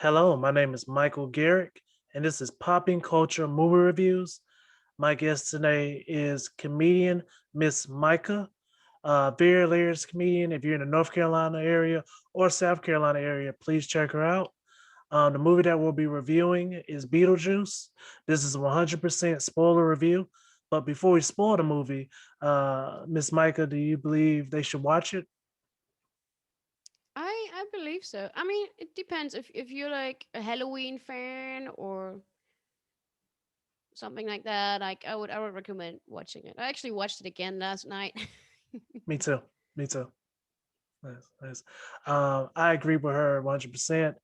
Hello, my name is Michael Garrick, and this is Popping Culture Movie Reviews. My guest today is comedian Miss Micah, very hilarious comedian. If you're in the North Carolina area or South Carolina area, please check her out. The movie that we'll be reviewing is Beetlejuice. This is a 100% spoiler review. But before we spoil the movie, Miss Micah, do you believe they should watch it? I believe so. I mean, it depends if you're like a Halloween fan or something like that. Like I would recommend watching it. I actually watched it again last night. Me too. Me too. Nice, nice. I agree with her 100%.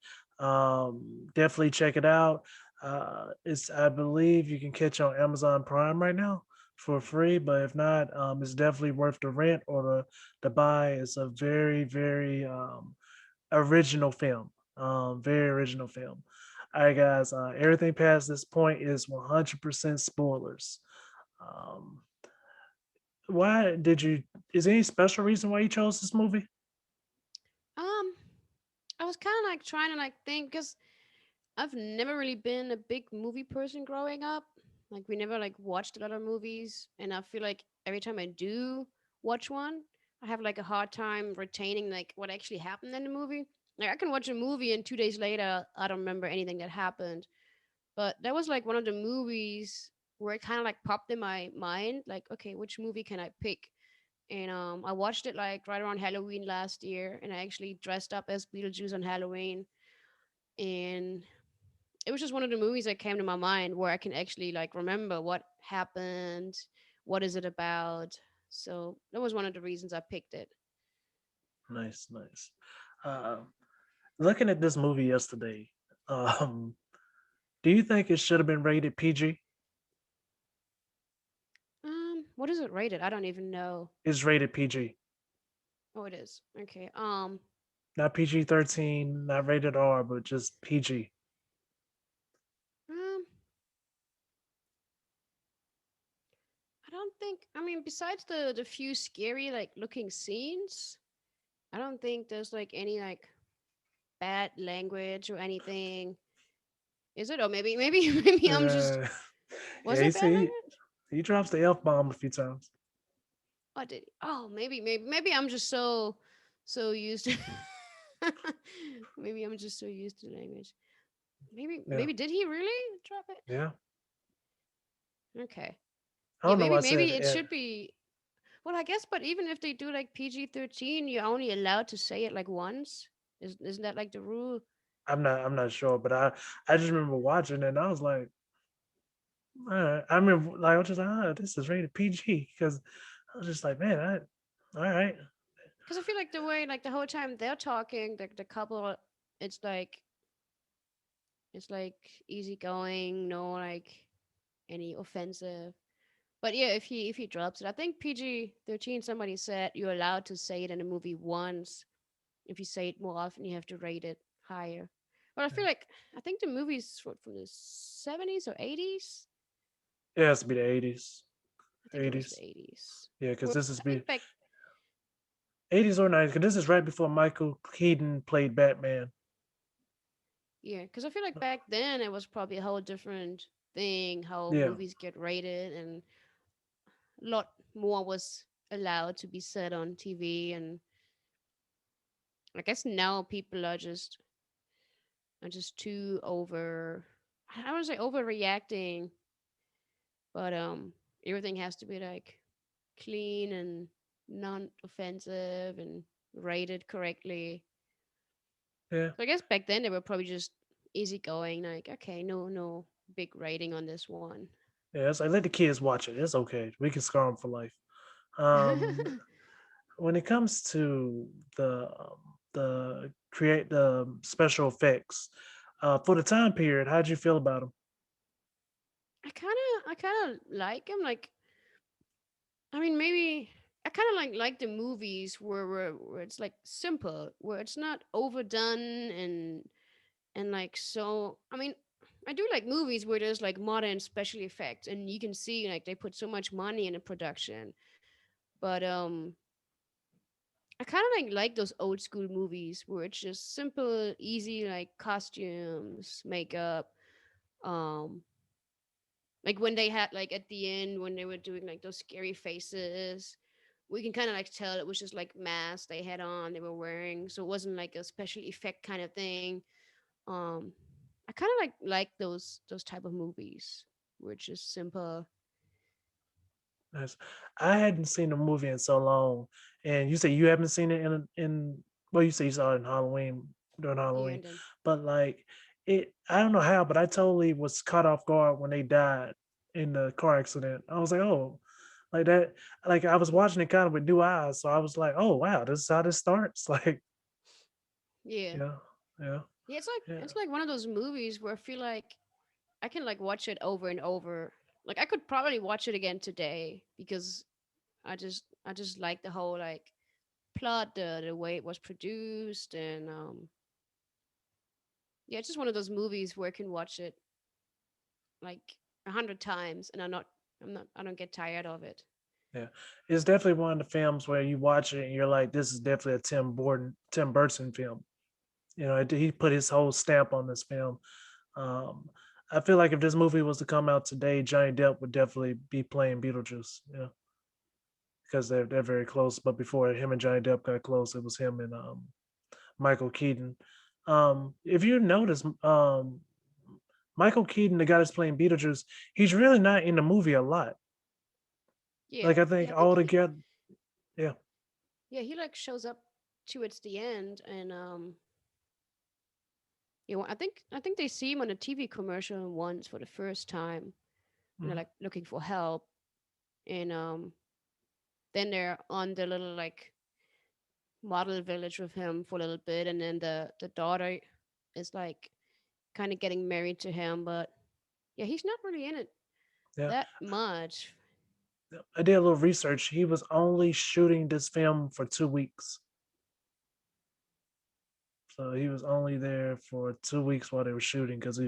Definitely check it out. It's I believe you can catch on Amazon Prime right now for free, but if not, it's definitely worth the rent or the buy. It's a very original film. Very original film. All right, guys. Everything past this point is 100% spoilers. Um, why did you? Is there any special reason why you chose this movie? um, I was kind of like trying to like think because I've never really been a big movie person growing up. Like we never like watched a lot of movies, and I feel like every time I do watch one, I have like a hard time retaining like what actually happened in the movie. Like I can watch a movie and 2 days later I don't remember anything that happened. But that was like one of the movies where it kind of like popped in my mind, like, okay, which movie can I pick? And I watched it like right around Halloween last year, and I actually dressed up as Beetlejuice on Halloween. And it was just one of the movies that came to my mind where I can actually like remember what happened, what is it about. So that was one of the reasons I picked it. Nice, nice. Uh, Looking at this movie yesterday, um, do you think it should have been rated PG? What is it rated? I don't even know. It's rated PG, Oh, it is. Okay. not PG-13, not rated R, but just PG. Um, I don't think. I mean, besides the few scary like looking scenes, I don't think there's like any like bad language or anything. Is it? Or maybe maybe I'm just. Uh, Was yeah, it bad language? he drops the F bomb a few times. Oh, did he? Oh, maybe I'm just so used to. Maybe I'm just so used to the language. Yeah, Maybe did he really drop it? yeah. Okay. I Yeah, don't know why maybe I said maybe it it. should be. Well, I guess, but even if they do like PG-13, you're only allowed to say it like once. Isn't that like the rule? I'm not sure, but I just remember watching it and I was like, all right. I remember like I was just like, this is rated PG because I was just like, man, all right. Because I feel like the way like the whole time they're talking, the couple, it's like it's like easygoing, no like any offensive. But yeah, if he drops it, I think PG-13. Somebody said you're allowed to say it in a movie once. If you say it more often, you have to rate it higher. But I feel like I think the movie's from the 70s or 80s. It has to be the 80s. I think it was the 80s. 80s. Yeah, because Well, this is I be think back 80s or 90s. Because this is right before Michael Keaton played Batman. yeah, because I feel like back then it was probably a whole different thing how Yeah, movies get rated, and a lot more was allowed to be said on TV. And I guess now people are just too over. I don't want to say overreacting, but everything has to be like clean and non-offensive and rated correctly. yeah, So I guess back then they were probably just easygoing, like okay, no big rating on this one. yeah. It's like let the kids watch it. It's okay. We can scar them for life. Um, when it comes to the special effects for the time period, how'd you feel about them? I kind of like him. Like I mean, maybe I kind of like the movies where it's like simple, where it's not overdone and like so. I mean, I do like movies where there's like modern special effects, and you can see like they put so much money in the production. But I kind of like those old school movies where it's just simple, easy, like costumes, makeup. Um, like when they had like at the end when they were doing like those scary faces, we can kind of like tell it was just like masks they had on, they were wearing, so it wasn't like a special effect kind of thing. Um, I kind of like those type of movies where it's just simple. Nice. I hadn't seen the movie in so long, and you say you haven't seen it in well, you say you saw it in Halloween during Yeah, Halloween, and then but like it, I don't know how, but I totally was caught off guard when they died in the car accident. I was like, oh, like that, like I was watching it kind of with new eyes, so I was like, oh wow, this is how this starts. Like, yeah. yeah, yeah, Yeah, yeah, it's like one of those movies where I feel like I can like watch it over and over. Like I could probably watch it again today because I just like the whole like plot, the way it was produced, and yeah, it's just one of those movies where I can watch it like 100 times, and I don't get tired of it. yeah. It's definitely one of the films where you watch it and you're like, this is definitely a Tim Burton film. You know, he put his whole stamp on this film. Um, I feel like if this movie was to come out today, Johnny Depp would definitely be playing Beetlejuice. Yeah, because they're very close. But before him and Johnny Depp got close, it was him and Michael Keaton. If you notice, Michael Keaton, the guy that's playing Beetlejuice, he's really not in the movie a lot. Yeah, Like I yeah, think I think all he together, yeah. yeah he like shows up towards the end, and yeah, well, I think they see him on a TV commercial once for the first time when they're Mhm. like looking for help, and then they're on the little like model village with him for a little bit, and then the daughter is like kind of getting married to him, but yeah, he's not really in it Yeah, that much. I did a little research. He was only shooting this film for 2 weeks. So he was only there for 2 weeks while they were shooting because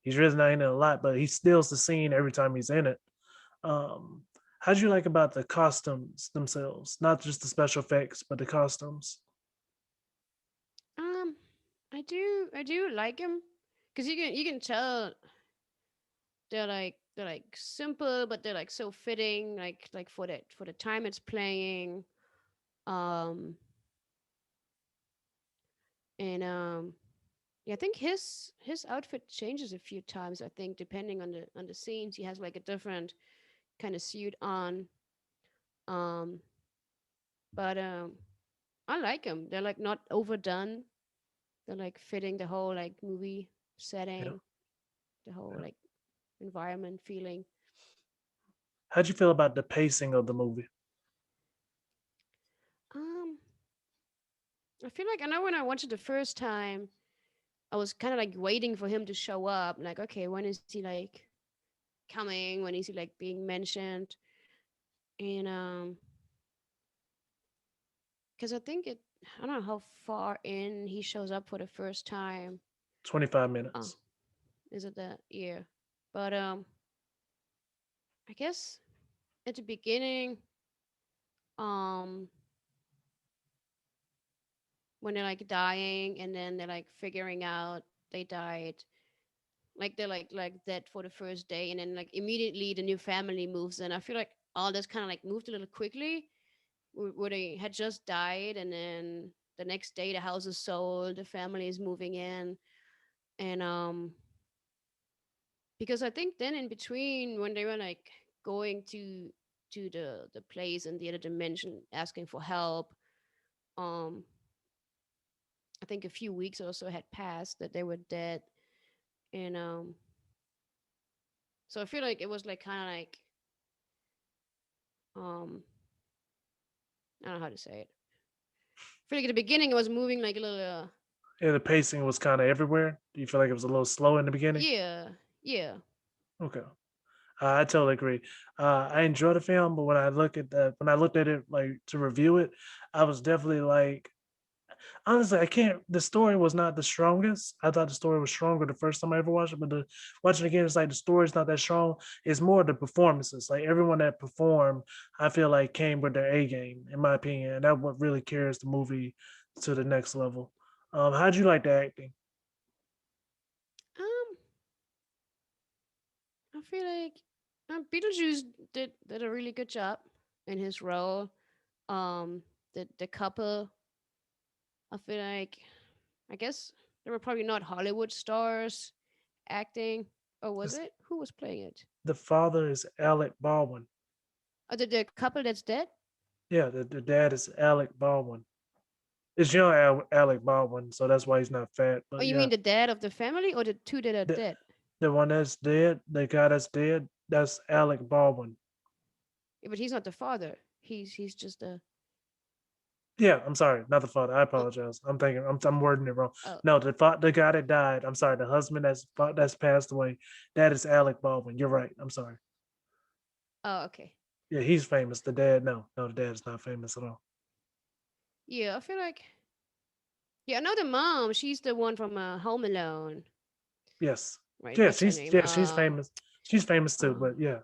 he's really not in it a lot, but he steals the scene every time he's in it. Um, how'd you like about the costumes themselves? Not just the special effects, but the costumes. Um, I do like him because you can tell they're like simple, but they're like so fitting, like for the time it's playing. Um, and yeah, I think his outfit changes a few times. I think depending on the scenes, he has like a different kind of suit on. Um, but I like them. They're like not overdone. They're like fitting the whole like movie Yeah, setting, the whole yeah. like environment feeling. How'd you feel about the pacing of the movie? Um, I feel like I know when I watched it the first time, I was kind of like waiting for him to show up. Like, okay, when is he like coming? When is he like being mentioned? And because I think I don't know how far in he shows up for the first time. 25 Oh, minutes. is it that? Yeah, but I guess at the beginning, um, when they're like dying and then they're like figuring out they died, like they're like dead for the first day, and then like immediately the new family moves in. I feel like all this kind of like moved a little quickly, where they had just died, and then the next day the house is sold, the family is moving in, and because I think then in between when they were like going to the place in the other dimension asking for help, um I think a few weeks or so had passed that they were dead, and so I feel like it was like kind of like um I don't know how to say it. I feel like at the beginning it was moving like a little Yeah, the pacing was kind of everywhere. Do you feel like it was a little slow in the beginning? yeah, yeah. Okay. I totally agree. I enjoyed the film, but when I looked at it like to review it, I was definitely like Honestly, I can't. The story was not the strongest. I thought the story was stronger the first time I ever watched it, but watching it again, it's like the story's not that strong. It's more the performances. Like everyone that performed, I feel like came with their A game, in my opinion, and that what really carries the movie to the next level. How'd you like the acting? Um, I feel like Beetlejuice did a really good job in his role. The couple, I feel like, I guess they were probably not Hollywood stars acting, or was It's, it? Who was playing it? the father is Alec Baldwin. Oh, the couple that's dead. Yeah, the dad is Alec Baldwin. It's young Alec Baldwin, so that's why he's not fat. Oh, But you yeah, mean the dad of the family, or the two that are the dead? the one that's dead, the guy that's dead, that's Alec Baldwin. Yeah, but he's not the father. He's just a. Yeah, I'm sorry, not the father. I Oh, apologize. I'm wording it wrong. oh, No, the guy that died. I'm sorry, the husband that's passed away. That is Alec Baldwin. You're right. I'm sorry. oh, okay. Yeah, he's famous. The dad, no, the dad is not famous at all. Yeah, I feel like. Yeah, I know the mom. She's the one from Home Alone, Yes, right? yeah, What's her name? she's famous. She's famous too. Um, But yeah,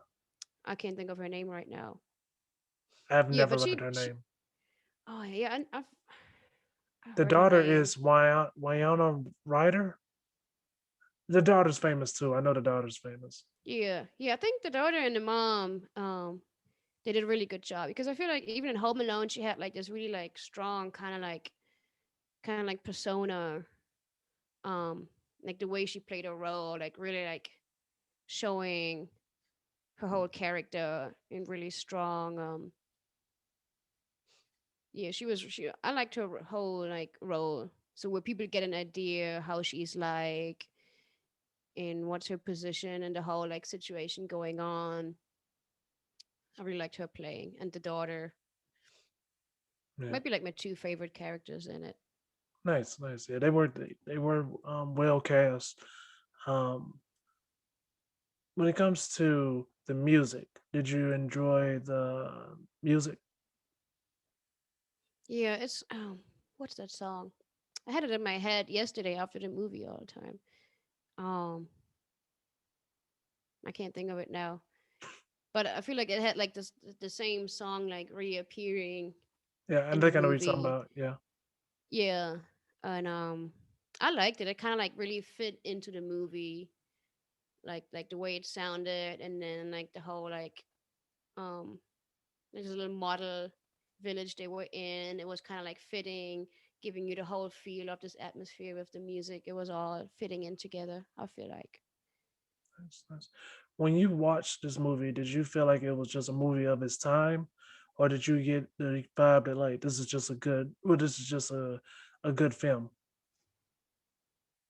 I can't think of her name right now. I've Yeah, never but learned her she. name. Oh yeah, I The heard her daughter name. is Wyona Ryder. The daughter's famous too. I know the daughter's famous. Yeah, yeah. I think the daughter and the mom, they did a really good job because I feel like even in Home Alone, she had like this really like strong kind of like persona, um, like the way she played her role, like really like showing her whole character in really strong. Yeah, she. I liked her whole like role. So where people get an idea how she's like and what's her position and the whole like situation going on. I really liked her playing and the daughter. Yeah, Might be like my two favorite characters in it. nice, nice. Yeah, they were well cast. Um, when it comes to the music, did you enjoy the music? Yeah, it's what's that song? I had it in my head yesterday after the movie all the time. Um, I can't think of it now. But I feel like it had like this the same song like reappearing Yeah, I in the think I know what you're talking movie. about. Yeah, Yeah. And I liked it. It kind of like really fit into the movie, like the way it sounded and then like the whole like um there's a little model village they were in. It was kind of like fitting, giving you the whole feel of this atmosphere with the music. It was all fitting in together, I feel like. nice, nice. When you watched this movie, did you feel like it was just a movie of its time, or did you get the vibe that like this is just a good, well, this is just a good film?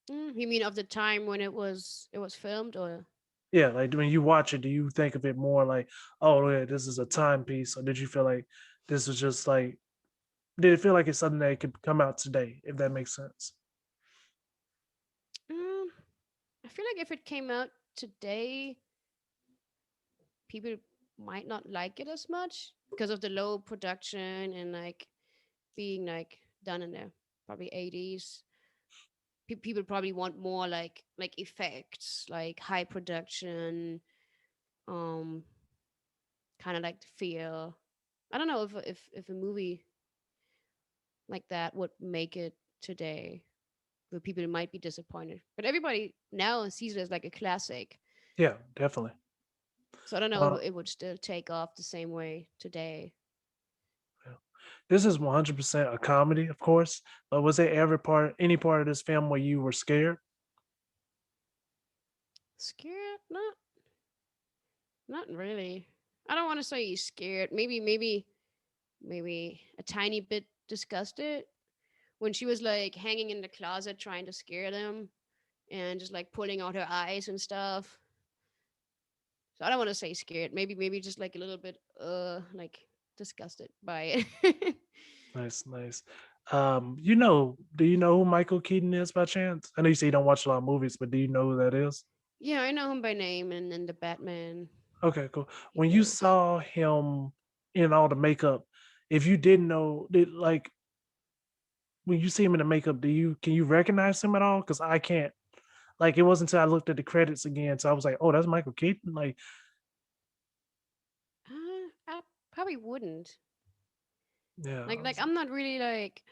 You mean of the time when it was filmed or Yeah, like when you watch it, do you think of it more like, oh yeah, this is a timepiece, or did you feel like this was just like, did it feel like it's something that could come out today, if that makes sense? um I feel like if it came out today, people might not like it as much because of the low production and like being like done in the probably 80s. People probably want more like effects, like high production, um kind of like the feel. I don't know if a movie like that would make it today. Where people might be disappointed, but everybody now sees it as like a classic. Yeah, definitely. So I don't know Uh, if it would still take off the same way today. yeah. This is 100% a comedy, of course, but was there ever any part of this film where you were scared? Scared? Not really. I don't want to say scared. Maybe a tiny bit disgusted when she was like hanging in the closet trying to scare them and just like pulling out her eyes and stuff. So I don't want to say scared. Maybe just like a little bit like disgusted by it. Nice, nice. Do you know who Michael Keaton is by chance? I know you say you don't watch a lot of movies, but do you know who that is? Yeah, I know him by name and then the Batman Okay, cool. he When you plays. saw him in all the makeup, if you didn't know, did like when you see him in the makeup, do you can you recognize him at all? Because I can't. Like it wasn't until I looked at the credits again, so I was like, "Oh, that's Michael Keaton." Like, I probably wouldn't. yeah, I Like was I'm not really like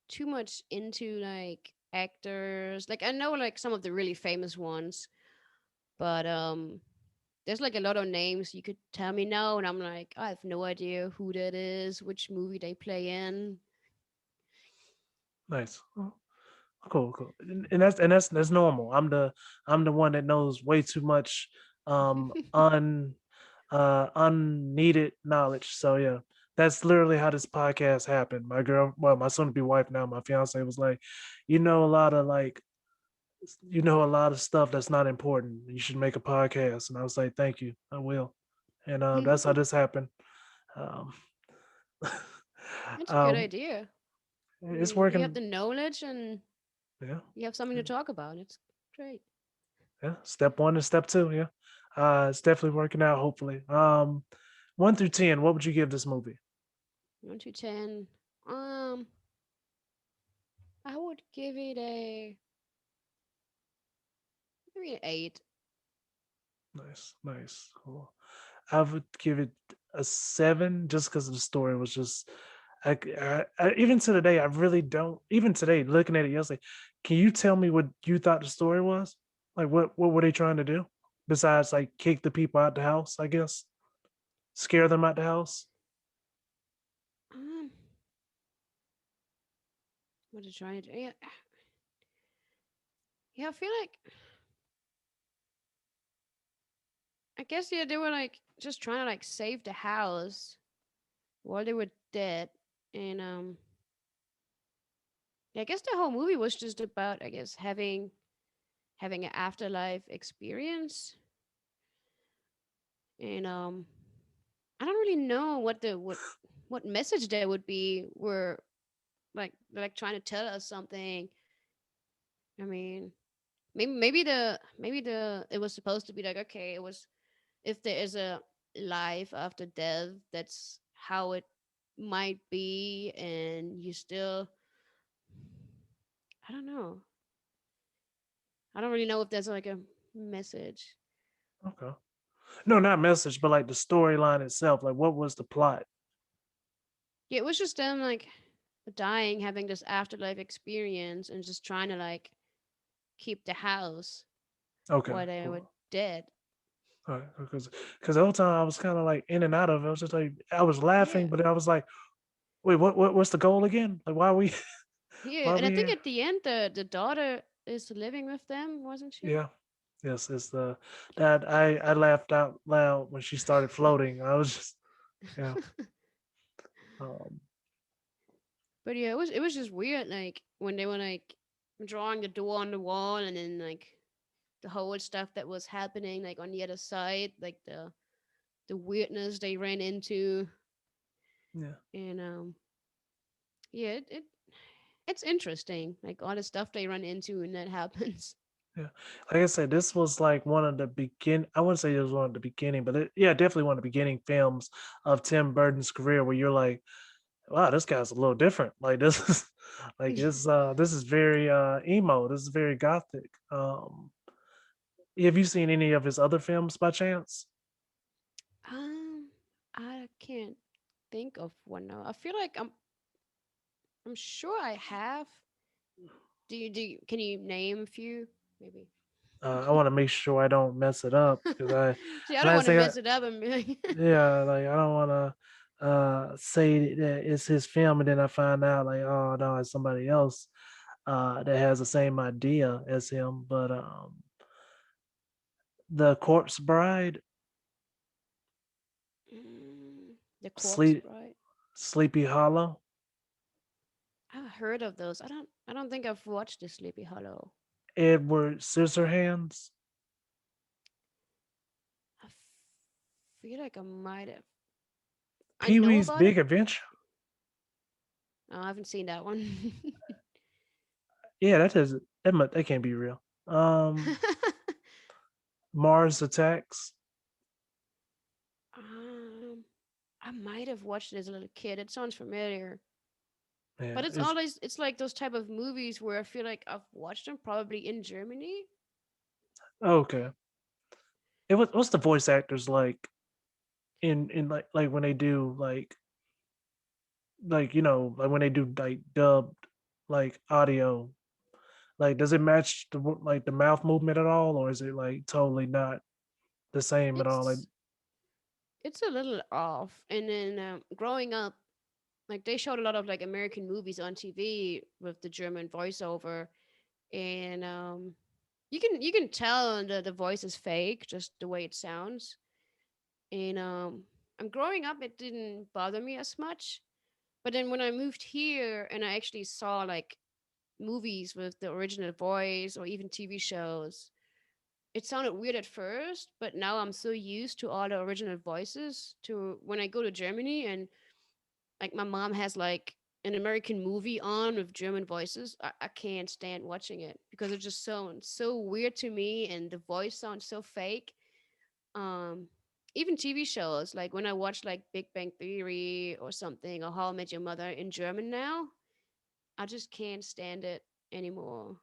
too much into like actors. Like I know like some of the really famous ones, but there's like a lot of names you could tell me now, and I'm like, I have no idea who that is, which movie they play in. nice. Oh, cool, cool. And that's normal. I'm the one that knows way too much unneeded knowledge. So yeah, that's literally how this podcast happened. My girl, well, my soon to be wife now, my fiance was like, you know a lot of like you know a lot of stuff that's not important. You should make a podcast. And I was like, thank you, I will. And that's how this happened. Um, That's a good um, idea. I it's mean, you have working. the knowledge and Yeah, you have something to talk about. It's great. yeah. Step one and step two. Yeah, it's definitely working out. Hopefully, 1 through 10, what would you give this movie? 1 to 10. Um, I would give it a maybe an 8. Nice, nice, cool. I would give it a 7 just because the story was just. Even to today, I really don't. Even today, looking at it yesterday, can you tell me what you thought the story was? Like, what were they trying to do besides like kick the people out the house? I guess scare them out the house. Um, what are you trying to do? Yeah, yeah. I feel like I guess yeah they were like just trying to like save the house while they were dead, and yeah, I guess the whole movie was just about I guess having an afterlife experience, and I don't really know what message there would be. Were like trying to tell us something. I mean, maybe the it was supposed to be like okay, it was if there is a life after death, that's how it might be, and you still I don't know. I don't really know if there's like a message. Okay. No, not message, but like the storyline itself. Like, what was the plot? Yeah, it was just them like dying, having this afterlife experience, and just trying to like keep the house Okay, while they were cool. dead. All right, because the whole time I was kind of like in and out of it. I was just like I was laughing, Yeah, but I was like, wait, what's the goal again? Like, why are we yeah, why are and I we think here? at the end, the daughter is living with them, wasn't she? Yeah, yes, it's the that I laughed out loud when she started floating. I was just yeah. Um, But yeah, it was just weird, like when they were like drawing the door on the wall, and then like the whole stuff that was happening like on the other side, like the weirdness they ran into, yeah, and yeah, it's interesting, like all the stuff they run into and that happens. yeah. Like I said, this was like one of the begin. I wouldn't say it was one of the beginning, but yeah, definitely one of the beginning films of Tim Burton's career where you're like, wow, this guy's a little different. Like this is like this is very emo. This is very gothic. Have you seen any of his other films by chance? um, I can't think of one now. I feel like I'm sure I have. Can you name a few? Maybe. I want to make sure I don't mess it up because See, I don't last want to thing mess it up and be like, yeah, like I don't want to say that it's his film and then I find out like oh no, it's somebody else that has the same idea as him. But the Corpse Bride, the Corpse Sleep Bride. Sleepy Hollow, I've heard of those. I don't think I've watched the Sleepy Hollow. Edward Scissorhands, I feel like I might have. I Pee know Wee's about it. Big Adventure. No, I haven't seen that one. Yeah, that can't be real. Mars Attacks. um, I might have watched it as a little kid. It sounds familiar. Yeah, But it's always it's like those type of movies where I feel like I've watched them probably in Germany. okay. What's the voice actors like in like when they do like like when they do like dubbed like audio, like does it match like the mouth movement at all, or is it like totally not the same at all? Like It's it's a little off. And then growing up, like they showed a lot of like American movies on TV with the German voiceover, and you can tell the voice is fake just the way it sounds. And I'm growing up, it didn't bother me as much. But then when I moved here and I actually saw like movies with the original voice or even TV shows, it sounded weird at first, but now I'm so used to all the original voices to when I go to Germany and like my mom has like an American movie on with German voices, I can't stand watching it because it just sounds so weird to me and the voice sounds so fake. Um, Even TV shows, like when I watch like Big Bang Theory or something or How I Met Your Mother in German now, I just can't stand it anymore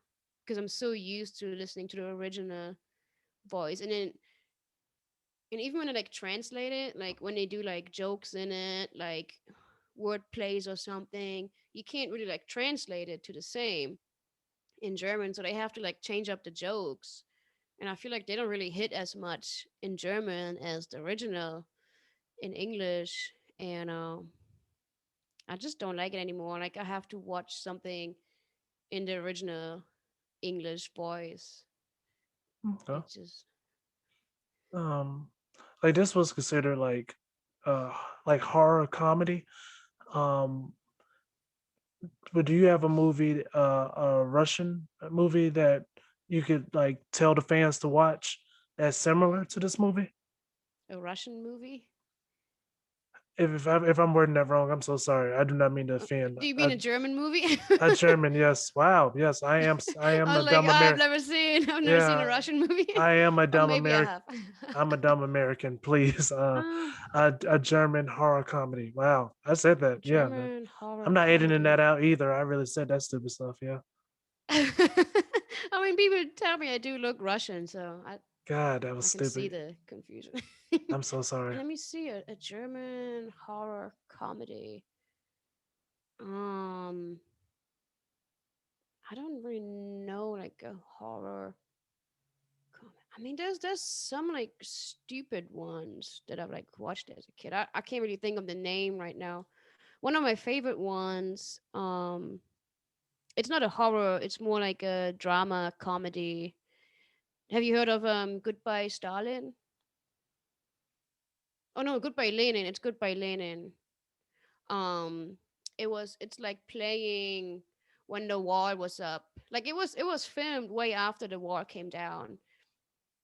because I'm so used to listening to the original voice. And even when I like translate it, like when they do like jokes in it, like word plays or something, you can't really like translate it to the same in German. So they have to like change up the jokes. And I feel like they don't really hit as much in German as the original in English. And I just don't like it anymore. Like I have to watch something in the original English voice. okay. It just um like this was considered uh like horror comedy. um but do you have a movie, a Russian movie that you could like tell the fans to watch that's similar to this movie? a Russian movie. If I'm wording that wrong, I'm so sorry. I do not mean to offend. Do you mean a German movie? A German, yes. Wow, yes. I am I a was like, dumb I've American. never seen, I've never seen a Yeah, Russian movie, I am a or dumb maybe I American. have. I'm a dumb American. Please, uh, a German horror comedy. Wow, I said that. Yeah, man. German horror I'm not editing that comedy. out either. I really said that stupid stuff. Yeah. I mean, people tell me I do look Russian, so God, that was I can see stupid. the confusion. I'm so But sorry. let me see a German horror comedy. Um, I don't really know like a horror. I mean, there's some like stupid ones that I've like watched as a kid. I can't really think of the name right now. One of my favorite ones, it's not a horror, it's more like a drama comedy. Have you heard of Goodbye Stalin? Oh no, Goodbye Lenin. It's Goodbye Lenin. Um it's like playing when the wall was up. Like it was filmed way after the wall came down,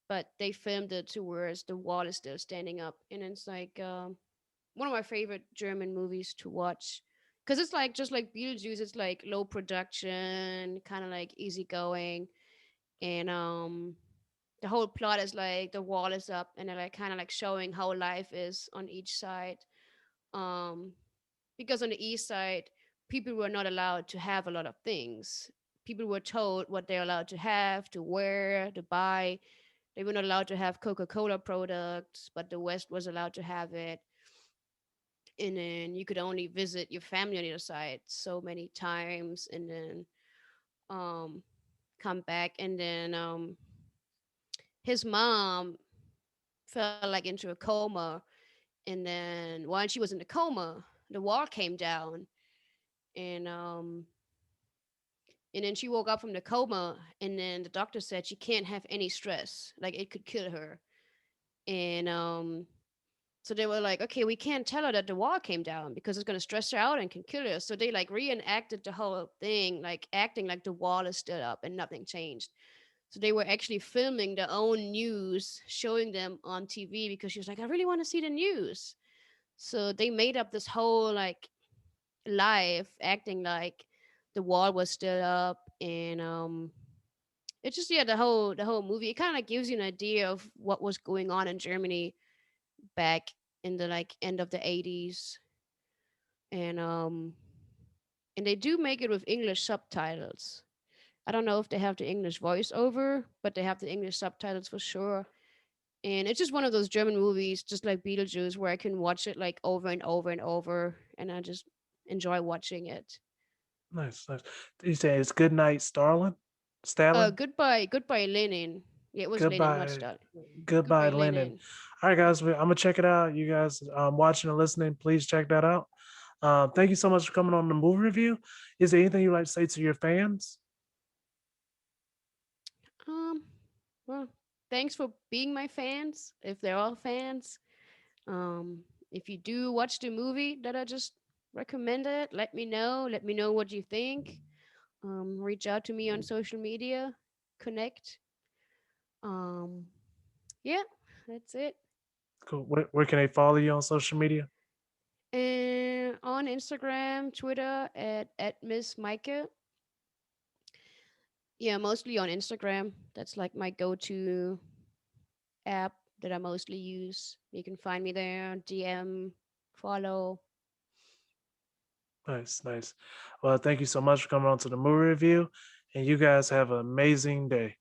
but they filmed it to where the wall is still standing up, and it's like one of my favorite German movies to watch because it's like just like Beetlejuice. It's like low production, kind of like easygoing, and the whole plot is like the wall is up, and they're like kind of like showing how life is on each side. Um, because on the east side, people were not allowed to have a lot of things. People were told what they're allowed to have, to wear, to buy. They were not allowed to have Coca-Cola products, but the West was allowed to have it. And then you could only visit your family on the other side so many times, and then um, come back. And then his mom fell like into a coma, and then while she was in the coma, the wall came down, and then she woke up from the coma, and then the doctor said she can't have any stress, like it could kill her. And so they were like, okay, we can't tell her that the wall came down because it's going to stress her out and can kill her. So they like reenacted the whole thing, like acting like the wall is still up and nothing changed. So they were actually filming their own news, showing them on TV because she was like, I really want to see the news. So they made up this whole like live acting like the wall was still up. And it's just, yeah, the whole movie, it kind of like gives you an idea of what was going on in Germany back in the like end of the 80s. And and they do make it with English subtitles. I don't know if they have the English voiceover, but they have the English subtitles for sure. And it's just one of those German movies, just like Beetlejuice, where I can watch it like over and over and over, and I just enjoy watching it. Nice, nice. You say it's Good Night, Starlin? Stalin? Goodbye, Lenin. Yeah, it was Lenin, not Goodbye, Stalin. goodbye, Goodbye, Lennon. Lenin. All right, guys, I'm gonna check it out. You guys watching and listening, please check that out. Thank you so much for coming on the movie review. Is there anything you'd like to say to your fans? Um, well, thanks for being my fans. If they're all fans, if you do watch the movie that I just recommended, let me know. Let me know what you think. Reach out to me on social media. Connect. Um, yeah, that's it. Cool. Where can they follow you on social media? And on Instagram, Twitter at Miss Meike. Yeah, mostly on Instagram. That's like my go-to app that I mostly use. You can find me there, DM, follow. Nice, nice. Well, thank you so much for coming on to the movie review, and you guys have an amazing day.